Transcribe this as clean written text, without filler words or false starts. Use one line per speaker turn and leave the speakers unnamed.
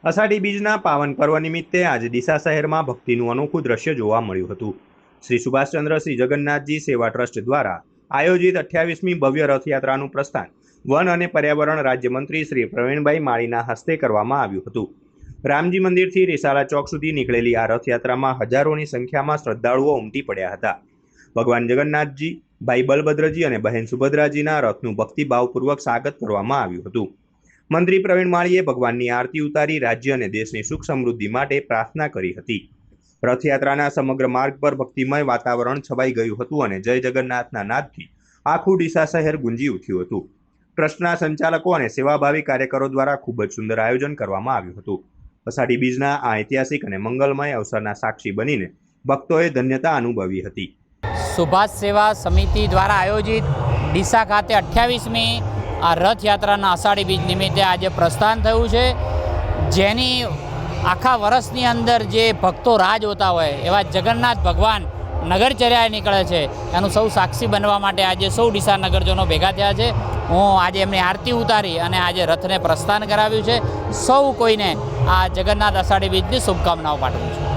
અષાઢી બીજના પાવન પર્વ નિમિત્તે આજે ડીસા શહેરમાં ભક્તિનું અનોખું દ્રશ્ય જોવા મળ્યું હતું। શ્રી સુભાષચંદ્ર શ્રી જગન્નાથજી સેવા ટ્રસ્ટ દ્વારા આયોજિત 28મી ભવ્ય રથયાત્રાનું પ્રસ્થાન વન અને પર્યાવરણ રાજ્યમંત્રી શ્રી પ્રવીણભાઈ માળીના હસ્તે કરવામાં આવ્યું હતું। રામજી મંદિરથી રેસાલા ચોક સુધી નીકળેલી આ રથયાત્રામાં હજારોની સંખ્યામાં શ્રદ્ધાળુઓ ઉમટી પડ્યા હતા। ભગવાન જગન્નાથજી, ભાઈ બલભદ્રજી અને બહેન સુભદ્રાજીના રથનું ભક્તિભાવપૂર્વક સ્વાગત કરવામાં આવ્યું હતું। મંત્રી પ્રવીણ માળીએ ભગવાનની આરતી ઉતારી રાજ્ય અને દેશની સુખ સમૃદ્ધિ માટે પ્રાર્થના કરી હતી। રથયાત્રાના સમગ્ર માર્ગ પર ભક્તિમય વાતાવરણ છવાઈ ગયું હતું અને જય જગન્નાથના નાદથી આખું ડીસા શહેર ગુંજી ઉઠ્યું હતું। ટ્રસ્ટના સંચાલકો અને સેવાભાવી કાર્યકરો દ્વારા ખૂબ જ સુંદર આયોજન કરવામાં આવ્યું હતું। અષાઢી બીજના આ ઐતિહાસિક અને મંગલમય અવસરના સાક્ષી બનીને ભક્તોએ ધન્યતા અનુભવી હતી।
સુભાષ સેવા સમિતિ દ્વારા આયોજિત ડીસા ખાતે 28મી આ રથયાત્રાના અષાઢી બીજ નિમિત્તે આજે પ્રસ્થાન થયું છે, જેની આખા વર્ષની અંદર જે ભક્તો રાહ જોતા હોય એવા જગન્નાથ ભગવાન નગરચર્યાએ નીકળે છે એનું સૌ સાક્ષી બનવા માટે આજે સૌ ડીસા નગરજનો ભેગા થયા છે। હું આજે એમની આરતી ઉતારી અને આજે રથને પ્રસ્થાન કરાવ્યું છે। સૌ કોઈને આ જગન્નાથ અષાઢી બીજની શુભકામનાઓ પાઠવું છું।